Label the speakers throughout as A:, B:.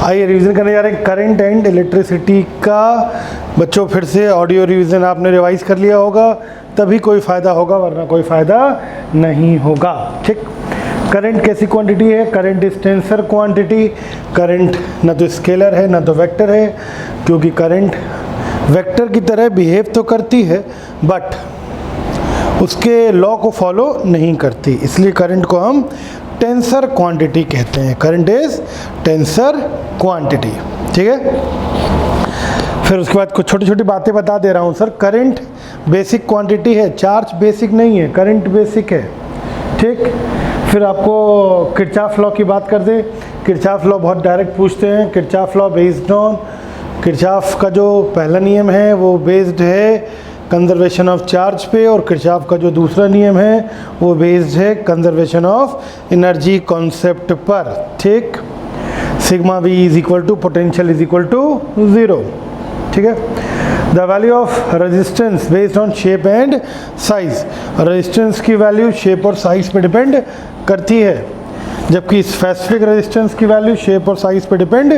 A: आइए रिवीजन करने जा रहे हैं करंट एंड इलेक्ट्रिसिटी का। बच्चों फिर से ऑडियो रिवीजन आपने रिवाइज कर लिया होगा, तभी कोई फ़ायदा होगा, वरना कोई फ़ायदा नहीं होगा। ठीक, करंट कैसी क्वांटिटी है? Current is tensor quantity. Current ना तो स्केलर है ना तो वेक्टर है, क्योंकि करंट वेक्टर की तरह बिहेव तो करती है बट उसके लॉ को फॉलो नहीं करती, इसलिए करंट को हम टेंसर क्वांटिटी कहते हैं। Current is tensor quantity. ठीक है, फिर उसके बाद कुछ छोटी छोटी बातें बता दे रहा हूँ सर। करंट बेसिक क्वांटिटी है, चार्ज बेसिक नहीं है, करंट बेसिक है। ठीक, फिर आपको किरचॉफ लॉ की बात कर दें। किरचॉफ लॉ बहुत डायरेक्ट पूछते हैं। Kirchhoff law based on, Kirchhoff का जो पहला नियम है वो बेस्ड है कंजर्वेशन ऑफ चार्ज पे, और किरचॉफ का जो दूसरा नियम है वो बेस्ड है कंजर्वेशन ऑफ एनर्जी कॉन्सेप्ट पर। ठीक, sigma V is equal to potential is equal to 0। ठीक है, the value of resistance based on shape and size. Resistance की वैल्यू शेप और साइज पे डिपेंड करती है, जबकि स्पेसिफिक रेजिस्टेंस की वैल्यू शेप और साइज पे डिपेंड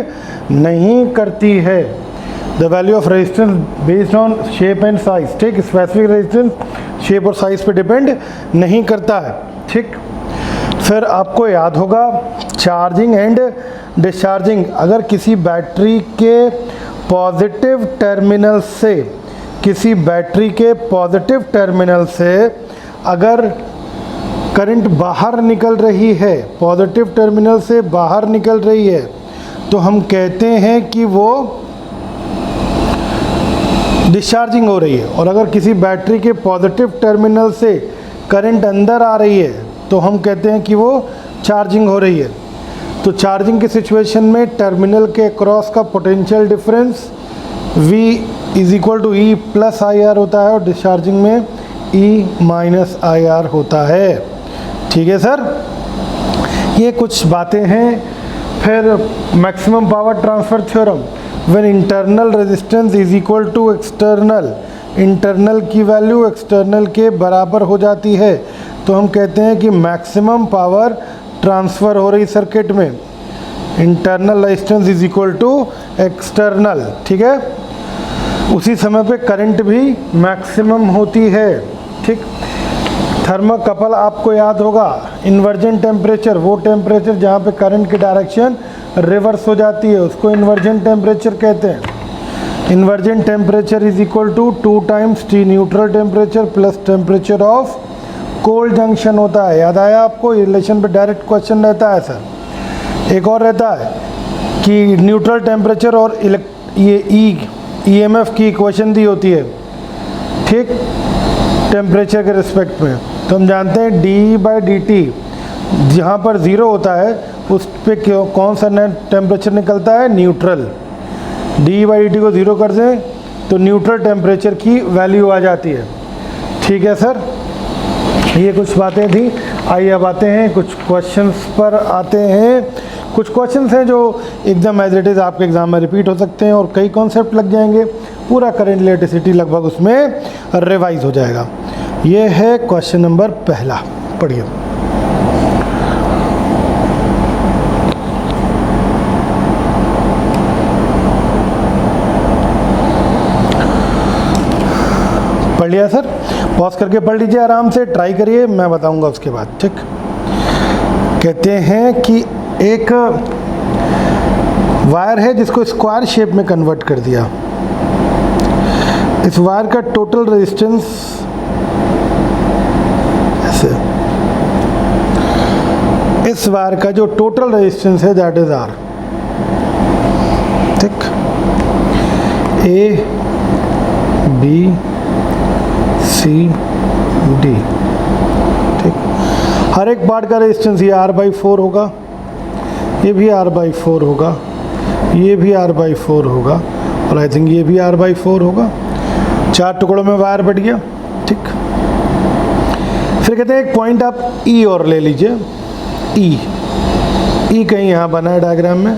A: नहीं करती है। The value of resistance based on shape and size. ठीक, स्पेसिफिक रेजिस्टेंस शेप और साइज पे डिपेंड नहीं करता है। ठीक, फिर आपको याद होगा चार्जिंग एंड डिस्चार्जिंग। अगर किसी बैटरी के पॉजिटिव टर्मिनल से, किसी बैटरी के पॉजिटिव टर्मिनल से अगर करंट बाहर निकल रही है, पॉजिटिव टर्मिनल से बाहर निकल रही है, तो हम कहते हैं कि वो डिस्चार्जिंग हो रही है। और अगर किसी बैटरी के पॉजिटिव टर्मिनल से करंट अंदर आ रही है तो हम कहते हैं कि वो चार्जिंग हो रही है। तो चार्जिंग की सिचुएशन में टर्मिनल के क्रॉस का potential difference V is equal to E plus IR होता है, और डिस्चार्जिंग में E माइनस IR होता है। ठीक है सर, ये कुछ बातें हैं। फिर maximum power transfer theorem, when internal resistance is equal to external, internal की वैल्यू एक्सटर्नल के बराबर हो जाती है, तो हम कहते हैं कि मैक्सिमम पावर ट्रांसफ़र हो रही सर्किट में। Internal resistance is equal to external. ठीक है, उसी समय पे करंट भी मैक्सिमम होती है। ठीक, थर्मोकपल आपको याद होगा, इन्वर्जन टेम्परेचर, वो टेम्परेचर जहाँ पे करंट की डायरेक्शन रिवर्स हो जाती है, उसको इन्वर्जन टेम्परेचर कहते हैं। Inversion temperature is equal to 2 times T neutral temperature plus temperature of cold junction होता है। याद आया आपको? रिलेशन पे डायरेक्ट क्वेश्चन रहता है सर। एक और रहता है कि न्यूट्रल टेम्परेचर और ये EMF की इक्वेशन दी होती है, ठीक, टेम्परेचर के रिस्पेक्ट में। तो हम जानते हैं dE/dt जहाँ पर 0 होता है उस पर कौन सा टेम्परेचर निकलता है? न्यूट्रल। dE/dt को 0 कर दें तो न्यूट्रल टेम्परेचर की वैल्यू आ जाती है। ठीक है सर, ये कुछ बातें थी। आइए अब आते हैं कुछ क्वेश्चंस पर आते हैं। कुछ क्वेश्चंस हैं जो एकदम एज इट इज़ आपके एग्जाम में रिपीट हो सकते हैं, और कई कॉन्सेप्ट लग जाएंगे, पूरा करंट इलेक्ट्रिसिटी लगभग उसमें रिवाइज हो जाएगा। ये है क्वेश्चन नंबर पहला, पढ़िए। पढ़ लिया सर? पॉज करके पढ़ लीजिए, आराम से ट्राई करिए, मैं बताऊंगा उसके बाद। ठीक, कहते हैं कि एक वायर है जिसको स्क्वायर शेप में कन्वर्ट कर दिया। इस वायर का टोटल रेजिस्टेंस ऐसे, इस वायर का जो टोटल रेजिस्टेंस है दैट इज R। ठीक, A B C D। ठीक, हर एक पार्ट का रेजिस्टेंस ये R/4 होगा, ये भी R/4 होगा, ये भी R/4 होगा, और आई थिंक ये भी R/4 होगा। 4 टुकड़ों में वायर बट गया। ठीक, फिर कहते हैं एक पॉइंट आप E और ले लीजिए। E कहीं यहाँ बना है डायग्राम में,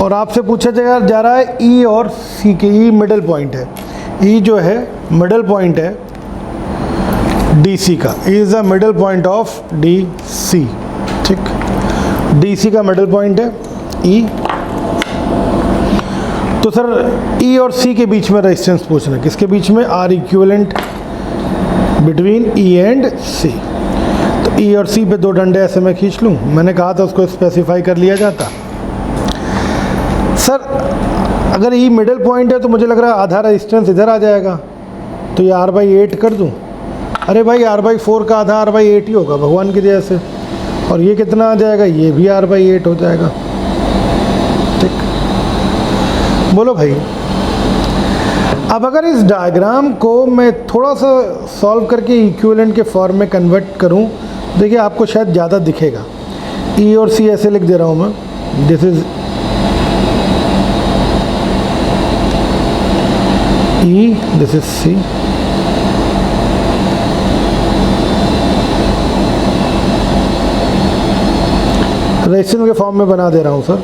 A: और आपसे पूछा जा रहा है E और C के। E मिडिल पॉइंट है, E जो है मिडिल पॉइंट है DC का, E is the middle point of DC। ठीक, DC का मिडिल पॉइंट है E, तो सर E और C के बीच में रेजिस्टेंस पूछना है, किसके बीच में? R equivalent between E and C। तो E और C पे दो डंडे ऐसे मैं खींच लूँ, मैंने कहा था उसको स्पेसिफाई कर लिया जाता। सर अगर E मिडिल पॉइंट है तो मुझे लग रहा है आधा रेजिस्टेंस इधर आ जाएगा, तो ये R/8 कर दूँ। अरे भाई R/4 का आधा R/8 ही होगा भगवान की दया से, और ये कितना आ जाएगा? ये भी R/8 हो जाएगा। ठीक, बोलो भाई। अब अगर इस डायग्राम को मैं थोड़ा सा सॉल्व करके इक्विवेलेंट के फॉर्म में कन्वर्ट करूं, देखिए आपको शायद ज़्यादा दिखेगा। E और C ऐसे लिख दे रहा हूं मैं, this is E, this is C। Resistance के फॉर्म में बना दे रहा हूं sir.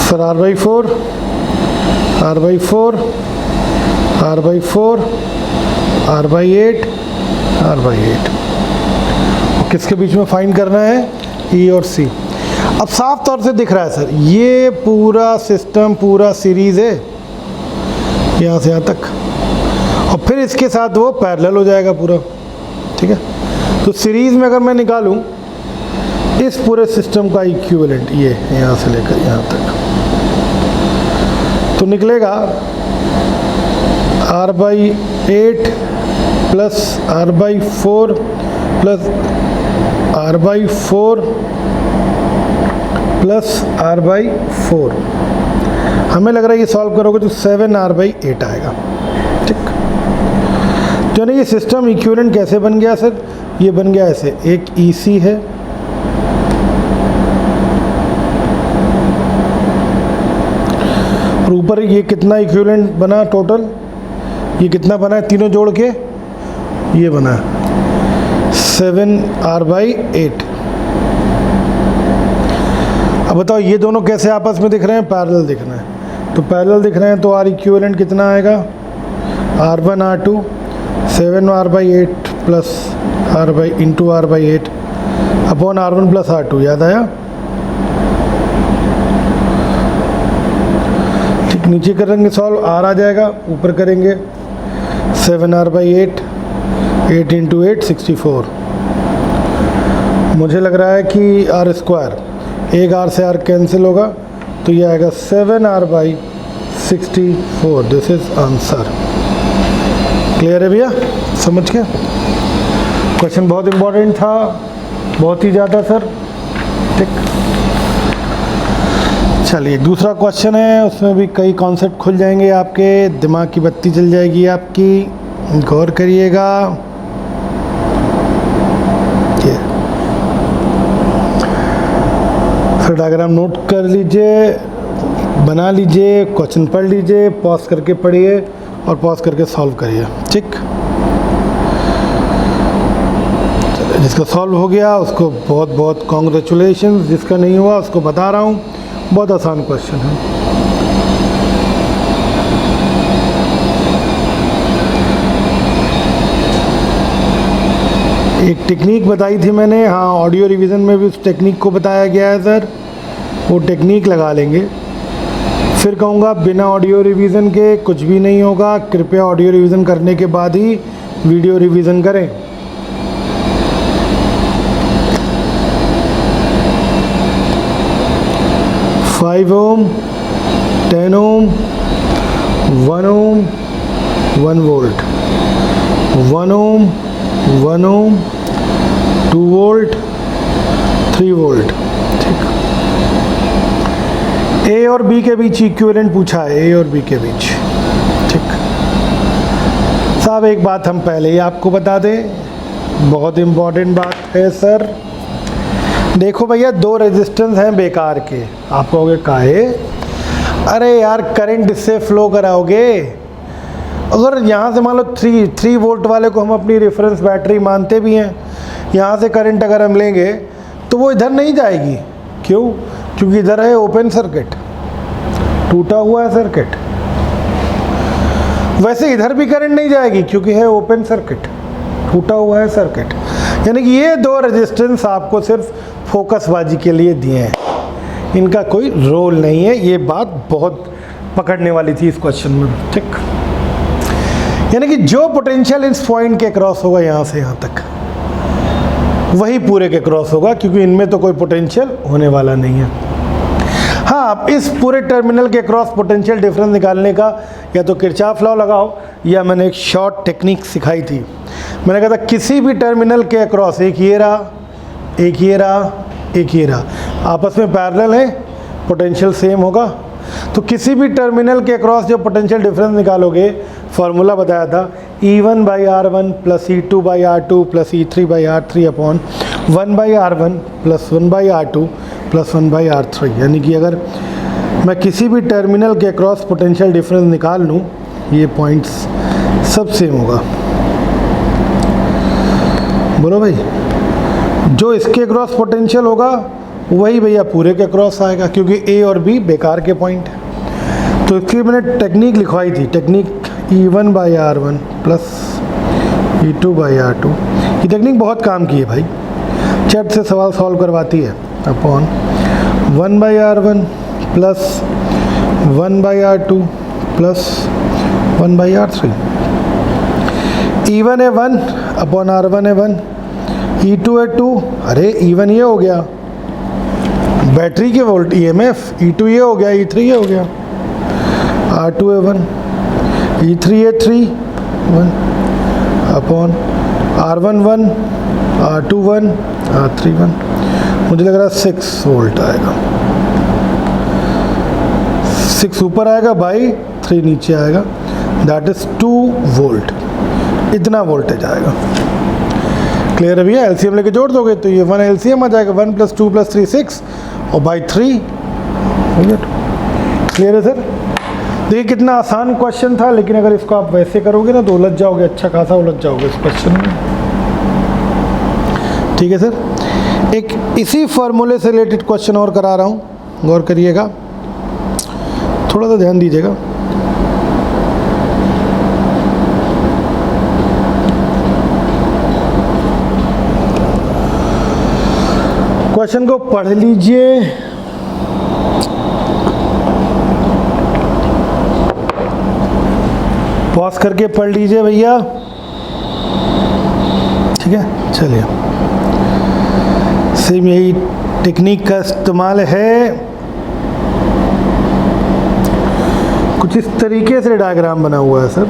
A: Sir R/4, R/4, R/4, R/8, R/8, किसके बीच में फाइंड करना है? E और C। अब साफ तौर से दिख रहा है सर, ये पूरा सिस्टम पूरा सीरीज है यहाँ से यहाँ तक, और फिर इसके साथ वो पैरेलल हो जाएगा पूरा। ठीक है, तो सीरीज में अगर मैं निकालूं इस पूरे सिस्टम का इक्विवेलेंट, ये यहाँ से लेकर यहाँ तक, तो निकलेगा R/8 plus R/4 plus R/4 plus R/4। हमें लग रहा है ये सॉल्व करोगे तो 7R/8 आएगा। ठीक, तो यानी ये सिस्टम इक्विवेलेंट कैसे बन गया सर? ये बन गया ऐसे, एक EC है, और ऊपर ये कितना इक्विवेलेंट बना टोटल? ये कितना बना है तीनों जोड़ के? ये बना 7R/8। अब बताओ ये दोनों कैसे आपस में दिख रहे हैं? पैरेलल दिख रहे हैं। तो पैरेलल दिख रहे हैं तो R इक्विवेलेंट कितना आएगा? R1 R2 7R/8 plus into R/8 upon R1 plus R2। याद आया? ठीक, नीचे करेंगे सॉल्व, R आ जाएगा, ऊपर करेंगे 7R/8, 8 इंटू 8 64। मुझे लग रहा है कि R², एक R से R कैंसिल होगा, तो ये आएगा 7R/64। This is answer. Clear है भैया? समझ के? क्वेश्चन बहुत इंपॉर्टेंट था, बहुत ही ज़्यादा सर। ठीक, चलिए दूसरा क्वेश्चन है, उसमें भी कई कॉन्सेप्ट खुल जाएंगे आपके, दिमाग की बत्ती जल जाएगी आपकी, गौर करिएगा। फिर डायग्राम नोट कर लीजिए, बना लीजिए, क्वेश्चन पढ़ लीजिए, पॉज करके पढ़िए और पॉज करके सॉल्व करिए। ठीक, जिसका सॉल्व हो गया उसको बहुत बहुत कॉन्ग्रेचुलेशन, जिसका नहीं हुआ उसको बता रहा हूँ, बहुत आसान क्वेश्चन है। एक टेक्निक बताई थी मैंने, हाँ ऑडियो रिवीजन में भी उस टेक्निक को बताया गया है सर, वो टेक्निक लगा लेंगे। फिर कहूँगा बिना ऑडियो रिवीजन के कुछ भी नहीं होगा, कृपया ऑडियो रिवीजन करने के बाद ही वीडियो रिवीजन करें। फाइव ओम, 10 ओम, 1 ओम, 1 वोल्ट, 1 ओम, 1 ओम, 2 वोल्ट, 3 वोल्ट। ठीक, ए और बी के बीच इक्विवेलेंट पूछा है, ए और बी के बीच। ठीक साहब, एक बात हम पहले ही आपको बता दें, बहुत इम्पोर्टेंट बात है सर। देखो भैया, दो रेजिस्टेंस हैं बेकार के। आप कहोगे काहे? अरे यार करंट इससे फ्लो कराओगे। अगर यहाँ से मान लो 3 वोल्ट वाले को हम अपनी रेफरेंस बैटरी मानते भी हैं, यहाँ से करंट अगर हम लेंगे तो वो इधर नहीं जाएगी। क्यों? क्योंकि इधर है ओपन सर्किट, टूटा हुआ है सर्किट। वैसे इधर भी करंट नहीं जाएगी क्योंकि है ओपन सर्किट, टूटा हुआ है सर्किट। यानी कि ये दो रेजिस्टेंस आपको सिर्फ फोकसबाजी के लिए दिए हैं, इनका कोई रोल नहीं है। ये बात बहुत पकड़ने वाली थी इस क्वेश्चन में, ठीक। यानी कि जो पोटेंशियल इस पॉइंट के क्रॉस होगा यहाँ से यहाँ तक, वही पूरे के क्रॉस होगा, क्योंकि इनमें तो कोई पोटेंशियल होने वाला नहीं है। हाँ, आप इस पूरे टर्मिनल के क्रॉस पोटेंशियल डिफरेंस निकालने का या तो किरचॉफ लॉ लगाओ, या मैंने एक शॉर्ट टेक्निक सिखाई थी। मैंने कहा था किसी भी टर्मिनल के अक्रॉस, एक ये रहा, एक ये रहा, एक ये रहा, आपस में पैरेलल है, पोटेंशियल सेम होगा। तो किसी भी टर्मिनल के अक्रॉस जब पोटेंशियल डिफरेंस निकालोगे, फार्मूला बताया था E1/R1 plus E2/R2 plus E3/R3 upon 1/R1 plus 1/R2 plus 1/R3। यानी कि अगर मैं किसी भी टर्मिनल के अक्रॉस पोटेंशियल डिफरेंस निकाल लूँ, ये पॉइंट्स सब सेम होगा। बोलो भाई, जो इसके अक्रॉस पोटेंशियल होगा वही भैया पूरे के अक्रॉस आएगा, क्योंकि ए और बी बेकार के पॉइंट है। तो इसकी मैंने टेक्निक लिखवाई थी, टेक्निक E1/R1 प्लस E2/R2। ये टेक्निक बहुत काम की है भाई, चट से सवाल सॉल्व करवाती है। Upon 1/R1 plus 1/R2 plus 1/R3। E1 है 1 अपॉन R1 है 1, E2 है 2, अरे E1 ये हो गया बैटरी के वोल्ट EMF, E2 ये हो गया, E3 ये हो गया, R2 है 1, E3 है 3 1 अपॉन R1 1, R2 1, R3 1। मुझे लग रहा है 6 वोल्ट आएगा, 6 ऊपर आएगा बाई 3 नीचे आएगा, दैट इज 2 वोल्ट। इतना वोल्टेज आएगा। क्लियर है भैया? एलसीएम लेके जोड़ दोगे तो ये 1 एलसीएम आ जाएगा, 1 + 2 + 3 6 और बाई 3। क्लियर है सर? देखिए कितना आसान क्वेश्चन था, लेकिन अगर इसको आप वैसे करोगे ना तो उलझ जाओगे, अच्छा खासा उलझ जाओगे इस क्वेश्चन में। ठीक है सर, एक इसी फॉर्मूले से रिलेटेड क्वेश्चन और करा रहा हूँ, गौर करिएगा, थोड़ा सा ध्यान दीजिएगा। क्वेश्चन को पढ़ लीजिए, पॉज करके पढ़ लीजिए भैया, ठीक है। चलिए, सेम यही टेक्निक का इस्तेमाल है। कुछ इस तरीके से डायग्राम बना हुआ है सर,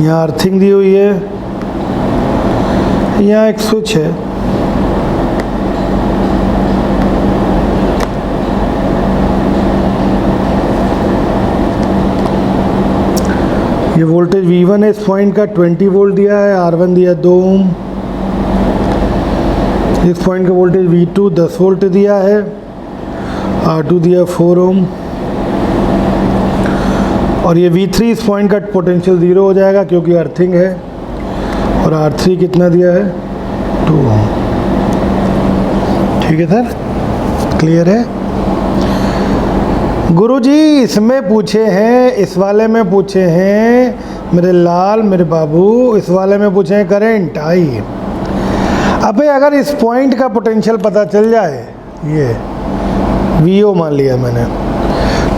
A: यहाँ अर्थिंग दी हुई है, यहाँ एक स्विच है, ये वोल्टेज V1 है, इस पॉइंट का 20 वोल्ट दिया है, R1 दिया 2 ओम, इस पॉइंट का वोल्टेज V2 10 वोल्ट दिया है, R2 दिया 4 ओम, और ये V3 इस पॉइंट का पोटेंशियल 0 हो जाएगा क्योंकि अर्थिंग है, और R3 कितना दिया है 2 ओम। ठीक है सर, क्लियर है? गुरुजी इसमें पूछे हैं, इस वाले में पूछे हैं मेरे लाल मेरे बाबू, इस वाले में पूछे हैं करंट आई। अबे अगर इस पॉइंट का पोटेंशियल पता चल जाए, ये VO मान लिया मैंने,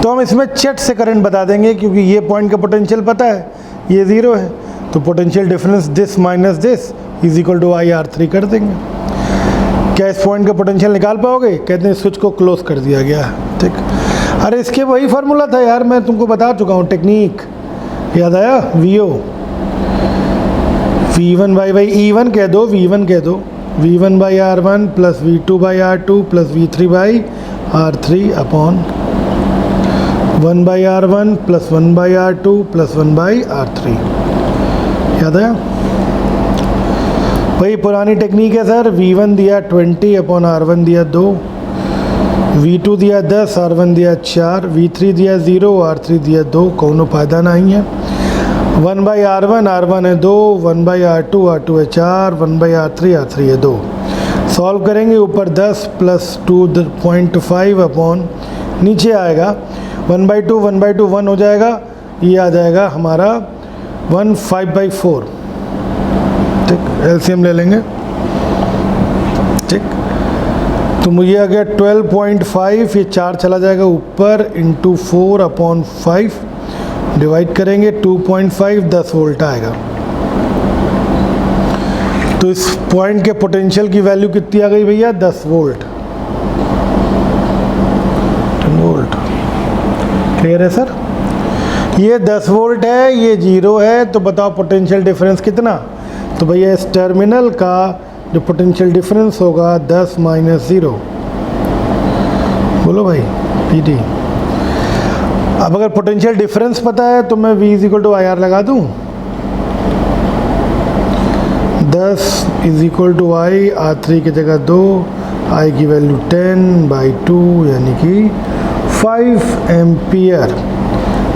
A: तो हम इसमें चट से करंट बता देंगे, क्योंकि ये पॉइंट का पोटेंशियल पता है, ये 0 है, तो potential difference this minus this is equal to IR3 कर देंगे। क्या इस पॉइंट का पोटेंशियल निकाल पाओगे? कहते हैं स्विच को क्लोज कर दिया गया है। ठीक, अरे इसके वही फार्मूला था यार, मैं तुमको बता चुका हूँ, टेक्निक याद आया? VO V1/, E1 कह दो, V1 कह दो, V1/R1 plus V2/R2 plus V3/R3 upon 1/R1 plus 1/R2 plus 1/R3। याद आया? वही पुरानी टेक्निक है सर। V1 दिया 20 अपॉन R1 दिया 2, V2 दिया 10, R1 दिया 4, V3 दिया 0, R3 दिया 2, कोनो फायदा नहीं है। 1/R1, R1 है 2, 1/R2, R2 है 4, 1/R3, R3 है 2। सॉल्व करेंगे, ऊपर 10 प्लस 2.5 अपॉन नीचे आएगा 1/2 1/2 1 हो जाएगा, ये आ जाएगा हमारा 1 5/4। ठीक, एलसीएम ले लेंगे। ठीक, तो मुझे आ गया 12.5, ये 4 चला जाएगा ऊपर, इंटू 4/5 डिवाइड करेंगे 2.5, 10 वोल्ट आएगा। तो इस पॉइंट के पोटेंशियल की वैल्यू कितनी आ गई भैया? 10 वोल्ट। 10 वोल्ट क्लियर है सर? ये 10 वोल्ट है, ये 0 है, तो बताओ पोटेंशियल डिफरेंस कितना? तो भैया इस टर्मिनल का जो पोटेंशियल डिफरेंस होगा 10 - 0। बोलो भाई पीटी। अब अगर पोटेंशियल डिफरेंस पता है तो मैं V = IR लगा दूं। 10 = I, R3 की जगह 2, I की वैल्यू 10/2 यानी कि 5 ampere.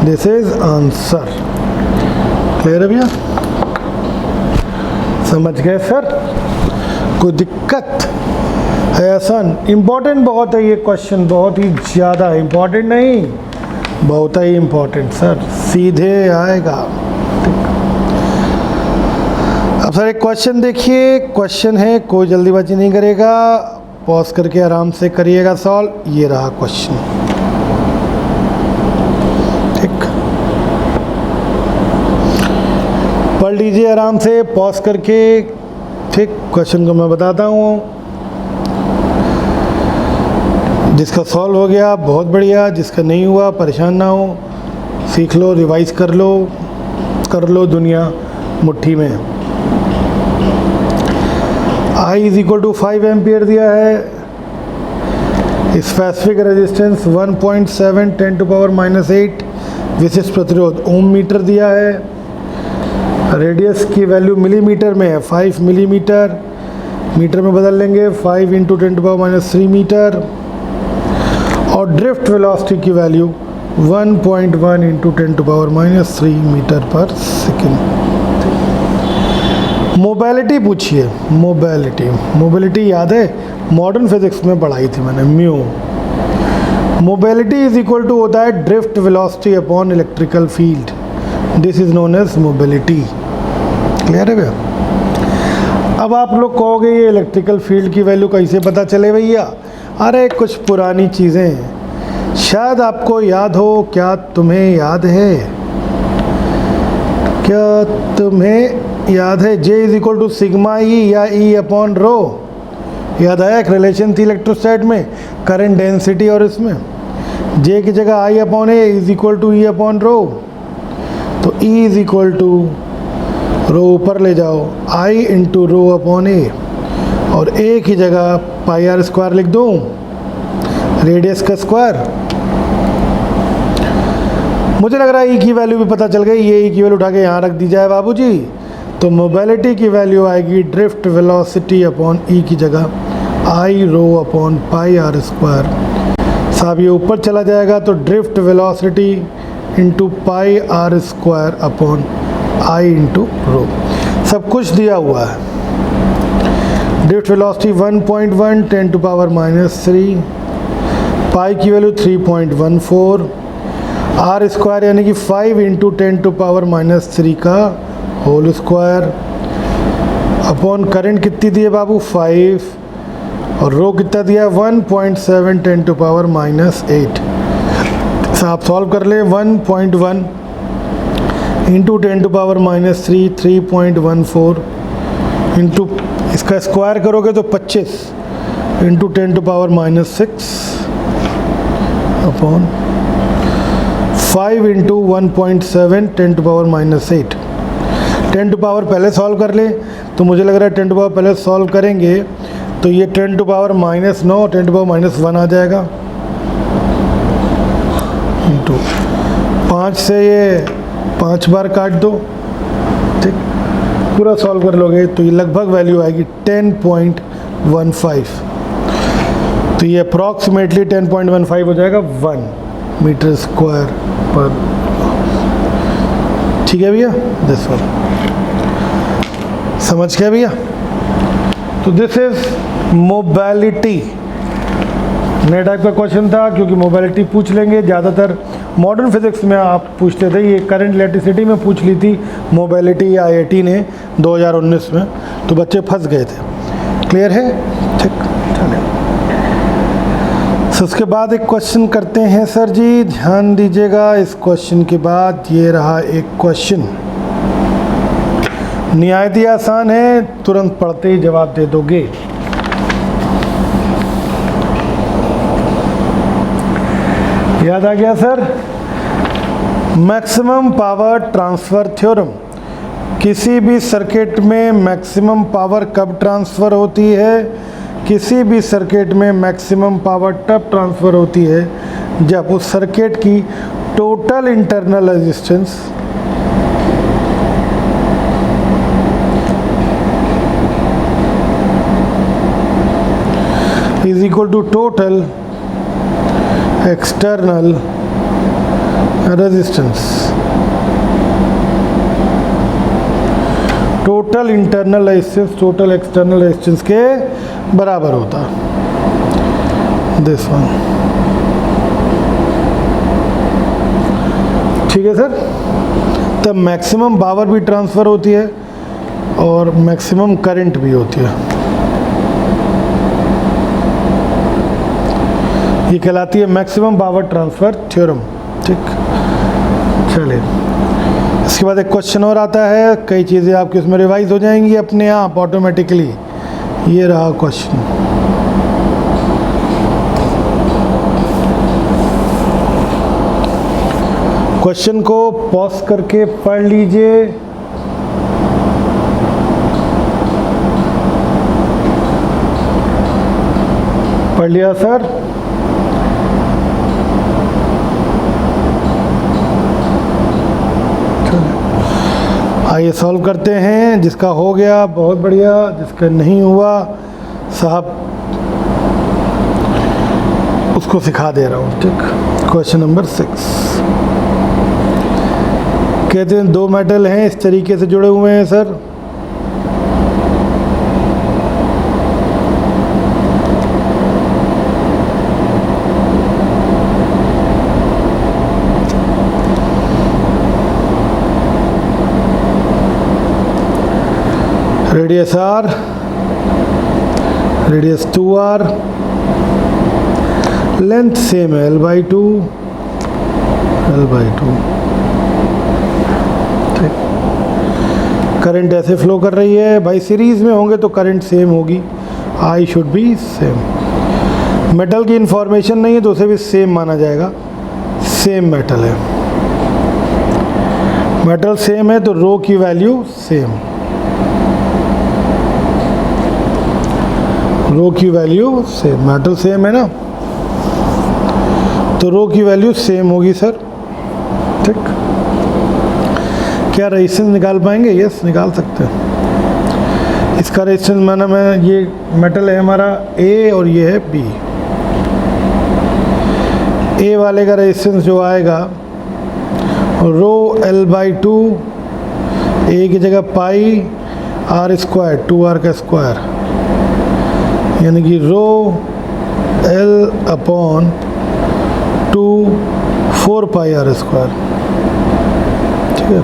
A: This is answer. Clear है भैया? समझ गए सर? कोई दिक्कत है? आसान, इम्पोर्टेंट बहुत है ये क्वेश्चन, बहुत ही ज़्यादा इम्पोर्टेंट नहीं, बहुत ही इम्पोर्टेंट सर, सीधे आएगा। अब सर एक क्वेश्चन देखिए, क्वेश्चन है, कोई जल्दीबाजी नहीं करेगा, पॉज करके आराम से करिएगा सॉल्व। ये रहा क्वेश्चन। ठीक, पढ़ लीजिए आराम से पॉज करके। ठीक, क्वेश्चन को मैं बताता हूँ। जिसका सॉल्व हो गया बहुत बढ़िया, जिसका नहीं हुआ परेशान ना हो, सीख लो, रिवाइज कर लो दुनिया मुट्ठी में। I = 5 एम्पियर दिया है, स्पेसिफिक रेजिस्टेंस 1.7 10⁻⁸ विशिष्ट प्रतिरोध ओम मीटर दिया है, रेडियस की वैल्यू मिलीमीटर में है 5 मिलीमीटर, मीटर में बदल लेंगे 5 × 10⁻³ मीटर, और ड्रिफ्ट वेलोसिटी की वैल्यू 1.1 × 10⁻³ मीटर पर सेकेंड। मोबिलिटी पूछिए, मोबिलिटी याद है? मॉडर्न फिजिक्स में पढ़ाई थी मैंने, म्यू। मोबिलिटी = होता है drift velocity upon electrical field, this is known as mobility. Clear है भैया? अब आप लोग कहोगे ये इलेक्ट्रिकल फील्ड की वैल्यू कैसे पता चले भैया? अरे कुछ पुरानी चीज़ें शायद आपको याद हो। क्या तुम्हें याद है? क्या तुम्हें याद है J = σE या E/ρ? याद आया? एक रिलेशन थी इलेक्ट्रोस्टैट में, करंट डेंसिटी और इसमें J की जगह I/A = E/ρ। तो E = ρ ऊपर ले जाओ, I × ρ/A, और A की जगह πr² लिख दूँ, रेडियस का स्क्वायर। मुझे लग रहा है E की वैल्यू भी पता चल गई। ये E की वैल्यू उठा के यहाँ रख दी जाए बाबूजी, तो मोबिलिटी की वैल्यू आएगी ड्रिफ्ट वेलोसिटी अपॉन E की जगह I/ρ/πr²। साहब ये ऊपर चला जाएगा तो drift velocity into πr² upon I × ρ। सब कुछ दिया हुआ है। ड्रिफ्ट वेलोसिटी 1.1 10⁻³ पाई की वैल्यू 3.14, r² यानी कि 5 × 10⁻³ का होल स्क्वायर अपॉन करंट कितनी दी है बाबू 5, और रो कितना दिया 1.7 10⁻⁸। आप सॉल्व कर ले 1.1 इंटू 10⁻³ 3.14 इंटू इसका स्क्वायर करोगे तो 25 इंटू 10⁻⁶ अपॉन 5 इंटू 1.7 10⁻⁸। 10 पहले सॉल्व कर ले, तो मुझे लग रहा है 10 पहले सॉल्व करेंगे तो ये 10⁻⁹ 10⁻⁻1 आ जाएगा, इंटू 5 से ये 5 बार काट दो। ठीक, पूरा सॉल्व कर लोगे तो ये लगभग वैल्यू आएगी 10.15। तो ये अप्रॉक्सीमेटली 10.15 हो जाएगा 1 मीटर स्क्वायर पर। ठीक है भैया, दिस वन समझ गया भैया? तो दिस इज मोबिलिटी। नए टाइप का क्वेश्चन था, क्योंकि मोबिलिटी पूछ लेंगे ज़्यादातर मॉडर्न फिजिक्स में आप पूछते थे। ये करंट इलेक्ट्रिसिटी में पूछ ली थी मोबिलिटी आईआईटी ने 2019 में, तो बच्चे फंस गए थे। क्लियर है? ठीक, चलिए। सो उसके बाद एक क्वेश्चन करते हैं सर जी, ध्यान दीजिएगा। इस क्वेश्चन के बाद ये रहा एक क्वेश्चन, निहायत ही आसान है, तुरंत पढ़ते ही जवाब दे दोगे। याद आ गया sir? Maximum power transfer theorem. किसी भी सर्किट में मैक्सिमम पावर कब ट्रांसफ़र होती है? किसी भी सर्किट में मैक्सिमम पावर तब ट्रांसफ़र होती है जब उस सर्किट की total internal resistance is equal to total external resistance, total internal resistance total external resistance के बराबर होता। दिस वन, ठीक है सर? तब मैक्सिमम पावर भी ट्रांसफ़र होती है और मैक्सिमम करंट भी होती है। ये कहलाती है मैक्सिमम पावर ट्रांसफ़र थ्योरम। ठीक, चलिए। इसके बाद एक क्वेश्चन और आता है, कई चीज़ें आपकी उसमें रिवाइज हो जाएंगी अपने आप ऑटोमेटिकली। ये रहा क्वेश्चन। क्वेश्चन को पॉज करके पढ़ लीजिए। पढ़ लिया सर? आइए सॉल्व करते हैं। जिसका हो गया बहुत बढ़िया, जिसका नहीं हुआ साहब उसको सिखा दे रहा हूँ। ठीक, क्वेश्चन नंबर 6 कहते हैं दो मेटल हैं इस तरीके से जुड़े हुए हैं sir. Radius r, radius 2r, length same है l/2, l/2। ठीक, करंट ऐसे फ्लो कर रही है भाई, सीरीज में होंगे तो करंट सेम होगी, I should be same. Metal की इंफॉर्मेशन नहीं है तो उसे भी सेम माना जाएगा, सेम मेटल है। मेटल सेम है तो रो की वैल्यू सेम, रो की वैल्यू सेम, मेटल सेम है ना, तो रो की वैल्यू सेम होगी सर। ठीक, क्या रेजिस्टेंस निकाल पाएंगे? यस, निकाल सकते हैं। इसका रेजिस्टेंस माना मैं, ये मेटल है हमारा ए और ये है बी। ए वाले का रेजिस्टेंस जो आएगा रो l/2, ए की जगह पाई r², 2r का स्क्वायर, यानी कि रो l/2 4πr²। ठीक है,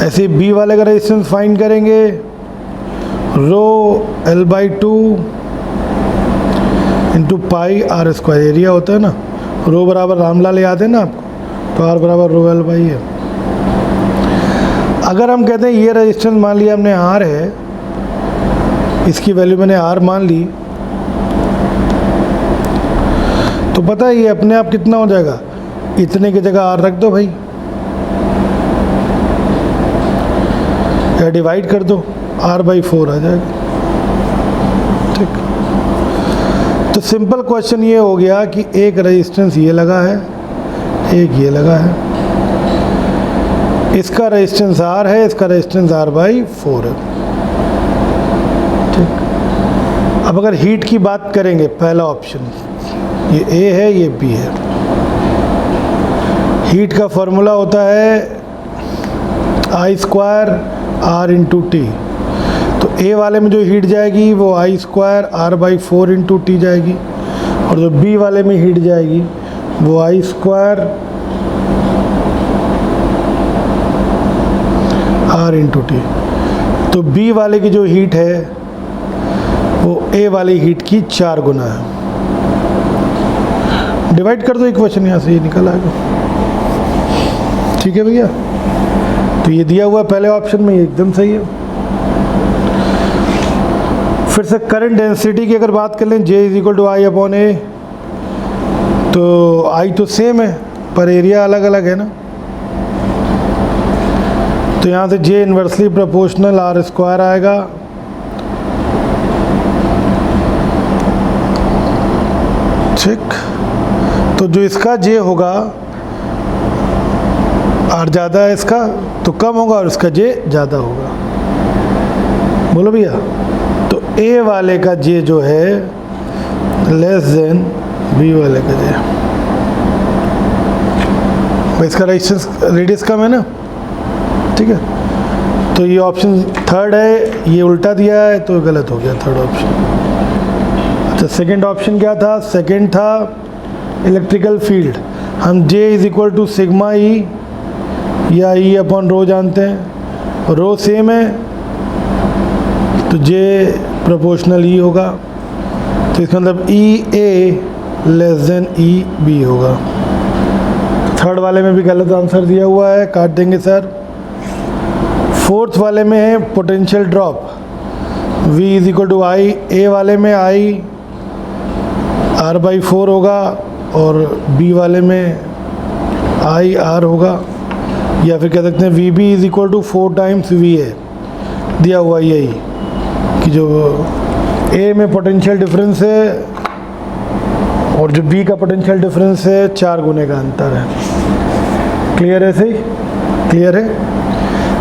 A: ऐसे बी वाले का रेजिस्टेंस फाइंड करेंगे, रो l/2 इंटू πr², एरिया होता है ना, रो बराबर रामलाल याद है ना आपको, तो r बराबर रो l/, है। अगर हम कहते हैं ये रेजिस्टेंस मान लिया हमने r है, इसकी वैल्यू मैंने r मान ली, तो पता है ये अपने आप कितना हो जाएगा, इतने की जगह r रख दो भाई, या डिवाइड कर दो, r/4 आ जाएगा। ठीक, तो सिंपल क्वेश्चन ये हो गया कि एक रेजिस्टेंस ये लगा है, एक ये लगा है, इसका रेजिस्टेंस r है, इसका रेजिस्टेंस r/4 है। ठीक, अब अगर हीट की बात करेंगे, पहला ऑप्शन ये A है, ये B है। हीट का फॉर्मूला होता है I² R × T, तो A वाले में जो हीट जाएगी वो I² R/4 × T जाएगी, और जो बी वाले में हीट जाएगी वो आई स्क्वायर आर इंटू टी। तो बी वाले की जो हीट है वो ए वाली हीट की 4 गुना है। डिवाइड कर दो इक्वेशन, यहाँ से ये निकल आएगा। ठीक है भैया, तो ये दिया हुआ पहले ऑप्शन में, ये एकदम सही है। फिर से करंट डेंसिटी की अगर बात कर लें, J is equal to I upon A, तो आई तो सेम है पर एरिया अलग अलग है ना, तो यहाँ से जे इन्वर्सली प्रोपोर्शनल आर स्क्वायर आएगा। ठीक, तो जो इसका जे होगा आर ज़्यादा है इसका तो कम होगा, और इसका जे ज़्यादा होगा। बोलो भैया, तो ए वाले का जे जो है लेस देन बी वाले का जे। इसका रेजिस्टेंस रेडियस कम है ना, ठीक है। तो ये ऑप्शन थर्ड है, ये उल्टा दिया है तो गलत हो गया थर्ड ऑप्शन। अच्छा, सेकंड ऑप्शन क्या था? सेकंड था इलेक्ट्रिकल फील्ड। हम J is equal to sigma E या ई अपॉन रो जानते हैं, रो सेम है तो जे प्रोपोर्शनल ई होगा, तो इसका मतलब ई ए लेस देन ई बी होगा। थर्ड वाले में भी गलत आंसर दिया हुआ है, काट देंगे सर। फोर्थ वाले में है potential drop, V is equal to I, A वाले में आई R/4 होगा और B वाले में आई R होगा, या फिर कह सकते हैं VB is equal to 4 times VA। दिया हुआ यही कि जो A में पोटेंशियल डिफरेंस है और जो B का पोटेंशियल डिफरेंस है 4 गुने का अंतर है। क्लियर है? सही क्लियर है?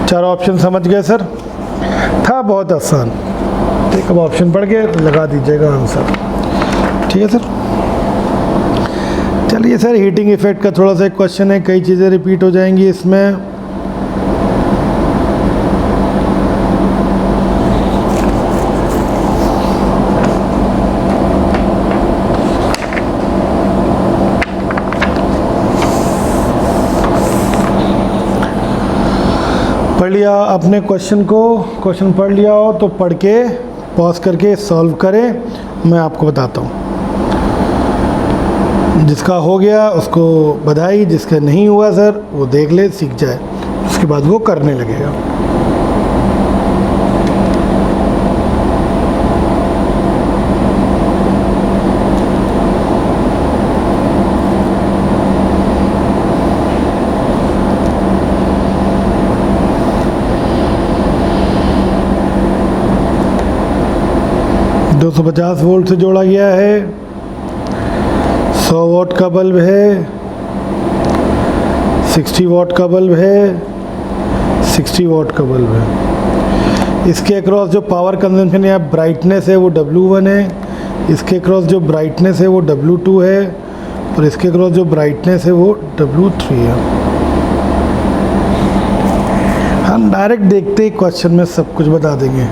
A: चारों ऑप्शन समझ गए सर? था बहुत आसान। ठीक, अब ऑप्शन पढ़ के लगा दीजिएगा आंसर। ठीक है सर। चलिए सर, हीटिंग इफेक्ट का थोड़ा सा एक क्वेश्चन है, कई चीज़ें रिपीट हो जाएंगी इसमें। पढ़ लिया अपने क्वेश्चन को, क्वेश्चन पढ़ लिया हो तो पढ़ के पॉज करके सॉल्व करें, मैं आपको बताता हूँ। जिसका हो गया उसको बधाई, जिसका नहीं हुआ सर वो देख ले, सीख जाए, उसके बाद वो करने लगेगा। दो 250 वोल्ट से जोड़ा गया है, 100 वाट का बल्ब है, 60 वाट का बल्ब है, 60 वाट का बल्ब है। इसके अक्रॉस जो पावर कंजम्पशन या ब्राइटनेस है वो W1 है, इसके अक्रॉस जो ब्राइटनेस है वो W2 है, और इसके अक्रॉस जो ब्राइटनेस है वो W3 है। हम डायरेक्ट देखते ही क्वेश्चन में सब कुछ बता देंगे।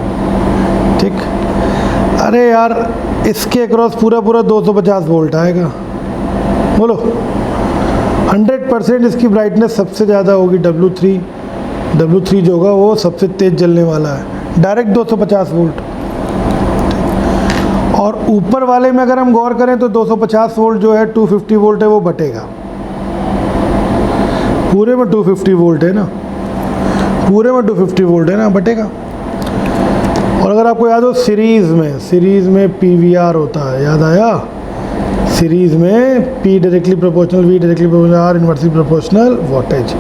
A: ठीक, अरे यार इसके अक्रॉस पूरा 250 वोल्ट आएगा। बोलो, 100% इसकी ब्राइटनेस सबसे ज़्यादा होगी W3 जो होगा वो सबसे तेज़ जलने वाला है, डायरेक्ट 250 वोल्ट। और ऊपर वाले में अगर हम गौर करें तो 250 वोल्ट जो है 250 वोल्ट है वो बटेगा, पूरे में 250 वोल्ट है ना, पूरे में 250 वोल्ट है ना, बटेगा। और अगर आपको याद हो सीरीज़ में PVR होता है, याद आया? सीरीज़ में P directly proportional, V directly proportional, R inversely proportional voltage.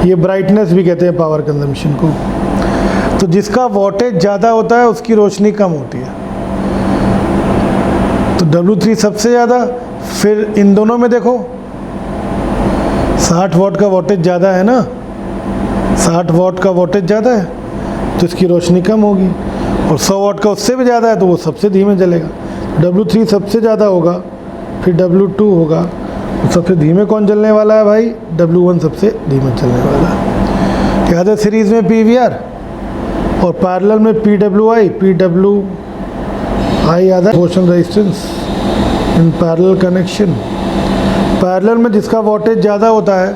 A: ये ब्राइटनेस भी कहते हैं पावर कंजम्पशन को। तो जिसका वोल्टेज ज़्यादा होता है उसकी रोशनी कम होती है, तो W3 सबसे ज़्यादा। फिर इन दोनों में देखो 60 वाट का वोल्टेज ज़्यादा है ना, 60 वाट का वोल्टेज ज़्यादा है तो इसकी रोशनी कम होगी, और 100 वाट का उससे भी ज़्यादा है तो वो सबसे धीमे जलेगा। W3 सबसे ज़्यादा होगा, फिर W2 होगा, तो सबसे धीमे कौन जलने वाला है भाई? W1 सबसे धीमे चलने वाला है। याद है सीरीज़ में PVR और पैरेलल में PWI याद है, proportional resistance. In parallel connection. Parallel में जिसका वोल्टेज ज़्यादा होता है,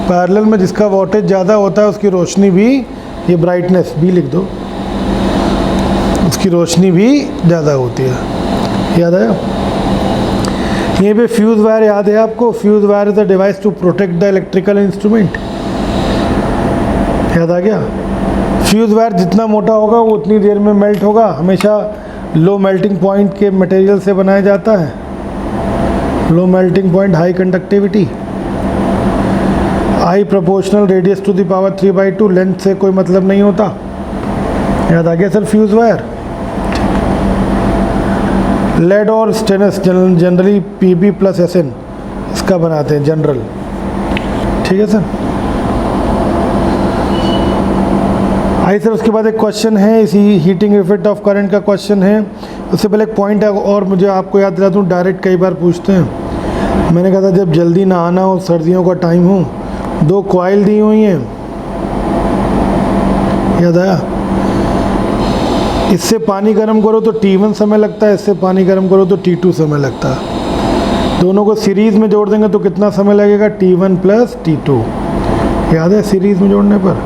A: पैरेलल में जिसका वोल्टेज ज़्यादा होता है उसकी रोशनी भी, ये ब्राइटनेस भी लिख दो, उसकी रोशनी भी ज़्यादा होती है। याद आया? ये पे फ्यूज़ वायर याद है आपको? Fuse wire is a device to protect the electrical instrument. याद आ गया? फ्यूज़ वायर जितना मोटा होगा वो उतनी देर में मेल्ट होगा। हमेशा लो मेल्टिंग पॉइंट के मटेरियल से बनाया जाता है। Low melting point, high conductivity, high proportional radius to the power 3/2, length से कोई मतलब नहीं होता। याद आ गया सर? Fuse wire. लेड और स्टेनलेस जनरली Pb + Sn इसका बनाते हैं जनरल। ठीक है सर? आई सर उसके बाद एक क्वेश्चन है, इसी हीटिंग इफेक्ट ऑफ करंट का क्वेश्चन है। उससे पहले एक पॉइंट है और मुझे आपको याद दिला दूँ, डायरेक्ट कई बार पूछते हैं। मैंने कहा था जब जल्दी नहाना हो, सर्दियों का टाइम हो, 2 कॉइल दी हुई हैं। याद आया? इससे पानी गर्म करो तो T1 समय लगता है, इससे पानी गर्म करो तो T2 समय लगता है। दोनों को सीरीज़ में जोड़ देंगे तो कितना समय लगेगा? T1 + T2। याद है? सीरीज़ में जोड़ने पर।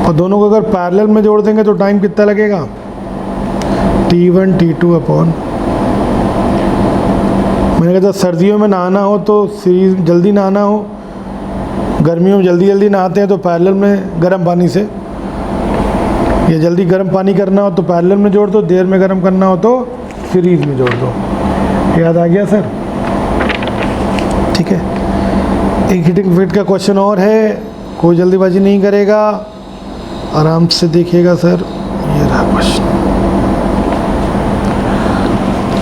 A: और दोनों को अगर पैरेलल में जोड़ देंगे तो टाइम कितना लगेगा? T1 T2 upon. मैंने कहा था सर्दियों में नहाना हो तो सीरीज, जल्दी नहाना हो, गर्मियों में जल्दी जल्दी नहाते हैं तो पैरेलल में गर्म पानी से, या जल्दी गर्म पानी करना हो तो पैरेलल में जोड़ दो, देर में गर्म करना हो तो सीरीज में जोड़ दो। याद आ गया सर? ठीक है। एक हीटिंग इफेक्ट का क्वेश्चन और है, कोई जल्दीबाजी नहीं करेगा, आराम से देखिएगा सर। ये रहा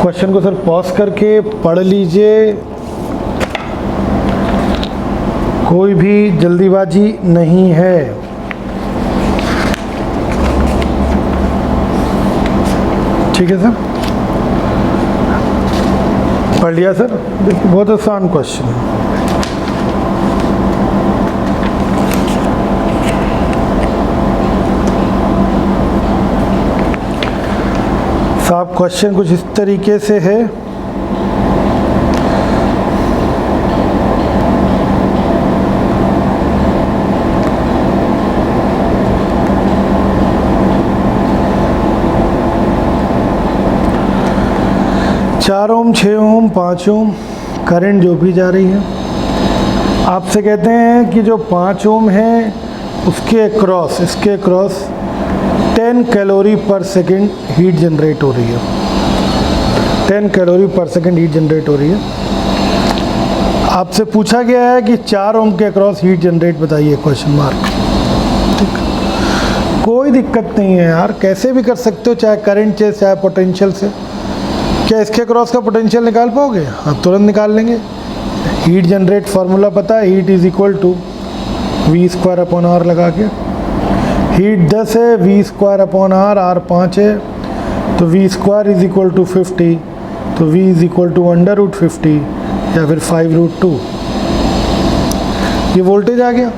A: क्वेश्चन को सर पॉज करके पढ़ लीजिए, कोई भी जल्दीबाजी नहीं है। ठीक है सर? पढ़ लिया सर? देखिए बहुत आसान क्वेश्चन है। साहब क्वेश्चन कुछ इस तरीके से है, चार ओम, 6 ओम, 5 ओम करंट जो भी जा रही है, आपसे कहते हैं कि जो 5 ओम है उसके क्रॉस, इसके क्रॉस 10 कैलोरी पर सेकेंड हीट जनरेट हो रही है। 10 कैलोरी पर सेकेंड हीट जनरेट हो रही है। आपसे पूछा गया है कि 4 ओम के अक्रॉस हीट जनरेट बताइए, क्वेश्चन मार्क। ठीक, कोई दिक्कत नहीं है यार, कैसे भी कर सकते हो, चाहे करंट से चाहे पोटेंशियल से। क्या इसके अक्रॉस का पोटेंशियल निकाल पाओगे? हाँ, तुरंत निकाल लेंगे। हीट जनरेट फार्मूला पता है, heat is equal to V² upon R लगा के। हीट 10 है, V² अपॉन R, R 5 है, तो V² इज इक्वल टू 50, तो V इज इक्वल टू √50 या फिर 5√2। ये वोल्टेज आ गया।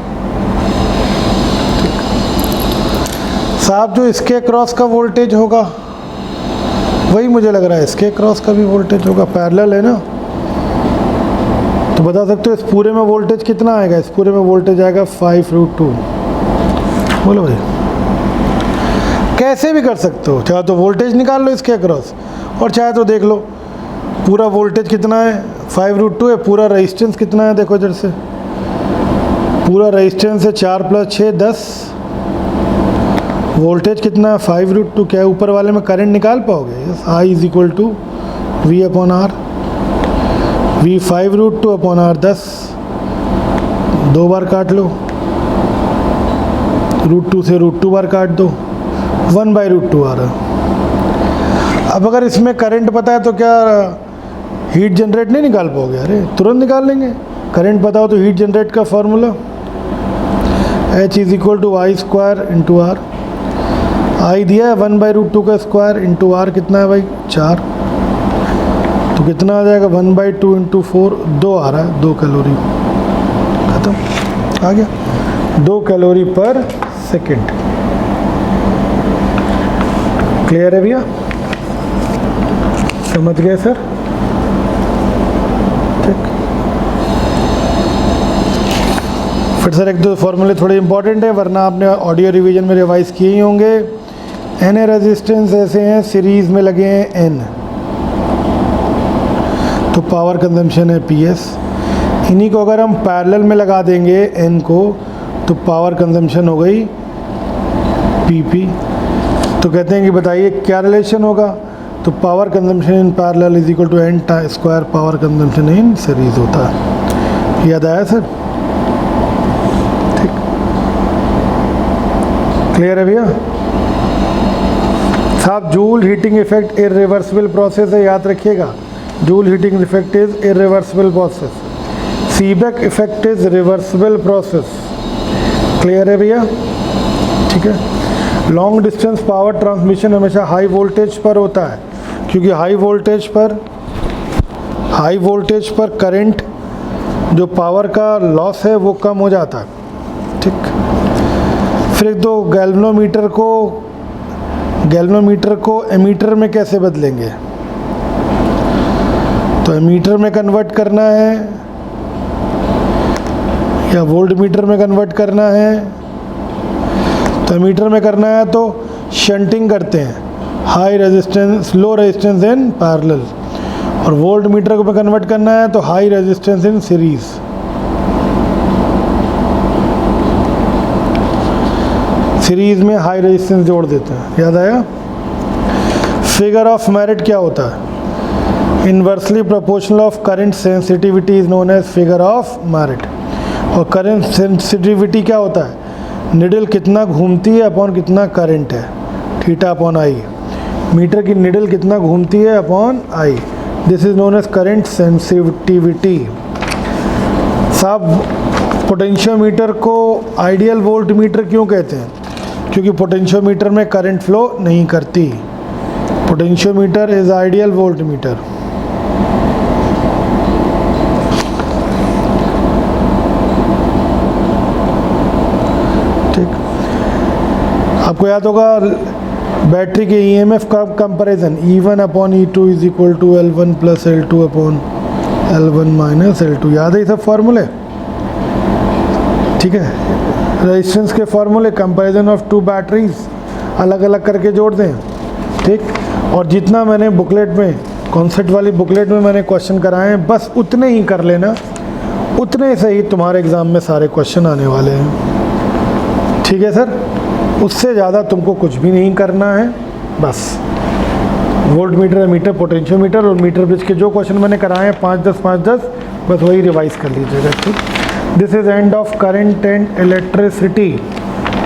A: साहब जो इसके क्रॉस का वोल्टेज होगा वही मुझे लग रहा है इसके क्रॉस का भी वोल्टेज होगा, पैरेलल है ना, तो बता सकते हो इस पूरे में वोल्टेज कितना आएगा? इस पूरे में वोल्टेज आएगा 5√2। बोलो भाई, कैसे भी कर सकते हो, चाहे तो वोल्टेज निकाल लो इसके क्रॉस, और चाहे तो देख लो पूरा वोल्टेज कितना है, 5√2 है। पूरा रेजिस्टेंस कितना है, देखो इधर से, पूरा रेजिस्टेंस है 4 + 6 10, वोल्टेज कितना है 5√2। क्या है ऊपर वाले में करंट निकाल पाओगे? Yes, I is equal to V upon R, V 5√2 upon R 10, 2 बार काट लो, √2 से √2 बार काट दो, 1/√2 आ रहा। अब अगर इसमें करंट पता है तो क्या हीट जनरेट नहीं निकाल पाओगे? अरे तुरंत निकाल लेंगे। करंट पता हो तो हीट जनरेट का formula H is equal to I² into R। I दिया है 1/√2 का स्क्वायर इंटू R कितना है भाई 4, तो कितना आ जाएगा 1/2 इंटू 4, 2 आ रहा है, 2 कैलोरी। खत्म, आ गया 2 कैलोरी पर सेकेंड। क्लियर है भैया? समझ गए सर? ठीक। फिर सर एक दो फॉर्मूले थोड़े इंपॉर्टेंट है, वरना आपने ऑडियो रिवीजन में रिवाइज किए ही होंगे। एन रेजिस्टेंस ऐसे हैं, सीरीज़ में लगे हैं एन, तो पावर कंजम्पशन है PS। इन्हीं को अगर हम पैरेलल में लगा देंगे एन को, तो पावर कंजम्पशन हो गई PP। तो कहते हैं कि बताइए क्या रिलेशन होगा, तो power consumption in parallel is equal to N square power consumption in series होता है। याद आया सर? ठीक, क्लियर है भैया साहब? Joule heating effect irreversible process है, याद रखिएगा। Joule heating effect is irreversible process, Seebeck effect is reversible process. Clear है भैया? ठीक है। लॉन्ग डिस्टेंस पावर ट्रांसमिशन हमेशा हाई वोल्टेज पर होता है, क्योंकि हाई वोल्टेज पर करंट जो पावर का लॉस है वो कम हो जाता है। ठीक। फिर एक दो गैल्वेनोमीटर को एमीटर में कैसे बदलेंगे, तो एमीटर में कन्वर्ट करना है या वोल्टमीटर में कन्वर्ट करना है। तो एमीटर में करना है तो शंटिंग करते हैं, high resistance low resistance in parallel, और वोल्टमीटर को कन्वर्ट करना है तो high resistance in series. Series में हाई रेजिस्टेंस जोड़ देते हैं। याद आया? फिगर ऑफ मेरिट क्या होता है? Inversely proportional of current sensitivity is known as figure of merit. और करंट सेंसिटिविटी क्या होता है? निडल कितना घूमती है अपॉन कितना करंट है, थीटा अपॉन आई। मीटर की निडल कितना घूमती है upon I, this is known as current sensitivity. साहब पोटेंशियोमीटर को आइडियल वोल्टमीटर क्यों कहते हैं? क्योंकि पोटेंशियोमीटर में करंट फ्लो नहीं करती। Potentiometer is ideal voltmeter. ठीक। आपको याद होगा बैटरी के EMF का कंपैरिजन, E1 अपॉन E2 is equal to L1 plus L2 अपॉन L1 माइनस L2। याद है ये सब फॉर्मूले? ठीक है। रेजिस्टेंस के फॉर्मूले, कंपैरिजन ऑफ टू बैटरीज, अलग अलग करके जोड़ दें। ठीक। और जितना मैंने बुकलेट में, कॉन्सेप्ट वाली बुकलेट में मैंने क्वेश्चन कराए हैं, बस उतने ही कर लेना, उतने से ही तुम्हारे एग्ज़ाम में सारे क्वेश्चन आने वाले हैं। ठीक है सर? उससे ज़्यादा तुमको कुछ भी नहीं करना है। बस वोल्ट मीटर, एमीटर, पोटेंशियोमीटर और मीटर ब्रिज के जो क्वेश्चन मैंने कराए हैं 5-10 बस वही रिवाइज कर लीजिएगा। ठीक। This is end of current and electricity.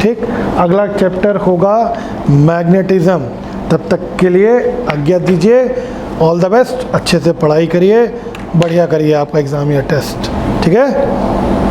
A: ठीक। अगला चैप्टर होगा मैग्नेटिज्म। तब तक के लिए आज्ञा दीजिए। All the best. अच्छे से पढ़ाई करिए, बढ़िया करिए आपका एग्ज़ाम या टेस्ट। ठीक है?